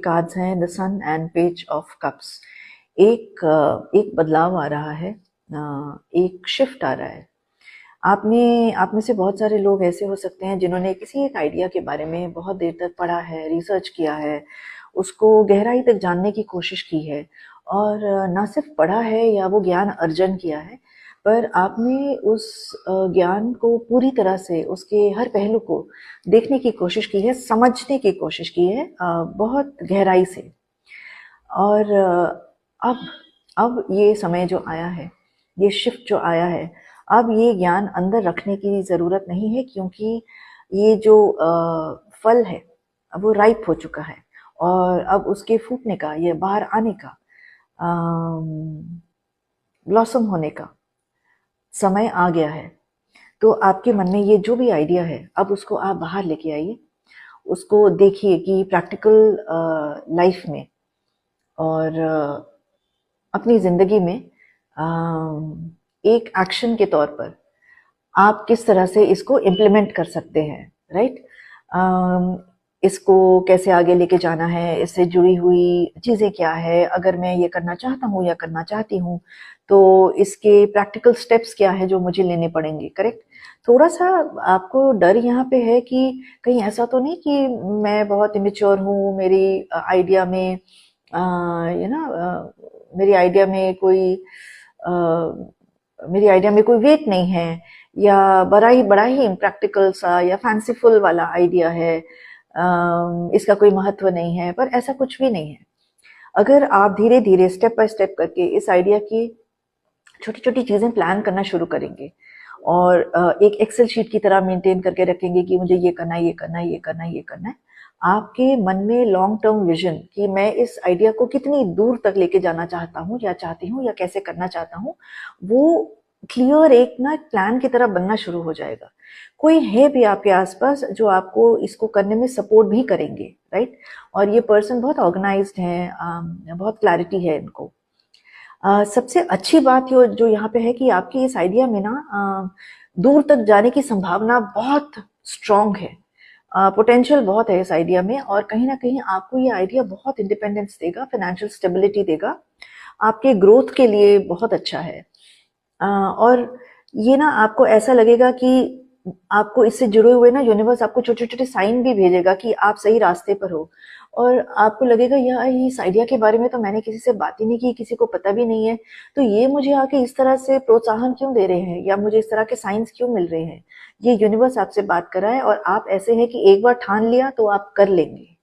Cards हैं the sun and page of cups. एक बदलाव आ रहा है, एक शिफ्ट आ रहा है। आप में से बहुत सारे लोग ऐसे हो सकते हैं जिन्होंने किसी एक आइडिया के बारे में बहुत देर तक पढ़ा है, रिसर्च किया है, उसको गहराई तक जानने की कोशिश की है, और ना सिर्फ पढ़ा है या वो ज्ञान अर्जन किया है, पर आपने उस ज्ञान को पूरी तरह से, उसके हर पहलू को देखने की कोशिश की है, समझने की कोशिश की है बहुत गहराई से। और अब ये समय जो आया है, ये शिफ्ट जो आया है, अब ये ज्ञान अंदर रखने की ज़रूरत नहीं है, क्योंकि ये जो फल है अब वो राइप हो चुका है, और अब उसके फूटने का, ये बाहर आने का, ब्लॉसम होने का समय आ गया है। तो आपके मन में ये जो भी आइडिया है, अब उसको आप बाहर लेके आइए, उसको देखिए कि प्रैक्टिकल लाइफ में और अपनी ज़िंदगी में एक एक्शन के तौर पर आप किस तरह से इसको इम्प्लीमेंट कर सकते हैं, राइट। इसको कैसे आगे लेके जाना है, इससे जुड़ी हुई चीज़ें क्या है, अगर मैं ये करना चाहता हूँ या करना चाहती हूँ तो इसके प्रैक्टिकल स्टेप्स क्या है जो मुझे लेने पड़ेंगे, करेक्ट। थोड़ा सा आपको डर यहाँ पे है कि कहीं ऐसा तो नहीं कि मैं बहुत इमेच्योर हूँ, मेरी आइडिया में मेरी आइडिया में कोई वेट नहीं है, या बड़ा ही इम्प्रैक्टिकल सा या फैंसीफुल वाला आइडिया है, इसका कोई महत्व नहीं है। पर ऐसा कुछ भी नहीं है। अगर आप धीरे धीरे स्टेप बाय स्टेप करके इस आइडिया की छोटी छोटी चीज़ें प्लान करना शुरू करेंगे, और एक एक्सेल शीट की तरह मेंटेन करके रखेंगे कि मुझे ये करना है, ये करना है, ये करना है, ये करना है, आपके मन में लॉन्ग टर्म विजन कि मैं इस आइडिया को कितनी दूर तक लेके जाना चाहता हूँ या चाहती हूँ या कैसे करना चाहता हूँ, वो क्लियर एक प्लान की तरह बनना शुरू हो जाएगा। कोई है भी आपके आसपास जो आपको इसको करने में सपोर्ट भी करेंगे, राइट। और ये पर्सन बहुत ऑर्गेनाइज्ड है, बहुत क्लैरिटी है इनको। सबसे अच्छी बात जो यहाँ पे है कि आपकी इस आइडिया में दूर तक जाने की संभावना बहुत स्ट्रांग है, पोटेंशियल बहुत है इस आइडिया में, और कहीं ना कहीं आपको ये आइडिया बहुत इंडिपेंडेंस देगा, फाइनेंशियल स्टेबिलिटी देगा, आपके ग्रोथ के लिए बहुत अच्छा है। और ये आपको ऐसा लगेगा कि आपको इससे जुड़े हुए यूनिवर्स आपको छोटे छोटे साइन भी भेजेगा कि आप सही रास्ते पर हो, और आपको लगेगा यार इस आइडिया के बारे में तो मैंने किसी से बात ही नहीं की, किसी को पता भी नहीं है, तो ये मुझे आके इस तरह से प्रोत्साहन क्यों दे रहे हैं, या मुझे इस तरह के साइंस क्यों मिल रहे हैं। ये यूनिवर्स आपसे बात कर रहा है, और आप ऐसे हैं कि एक बार ठान लिया तो आप कर लेंगे।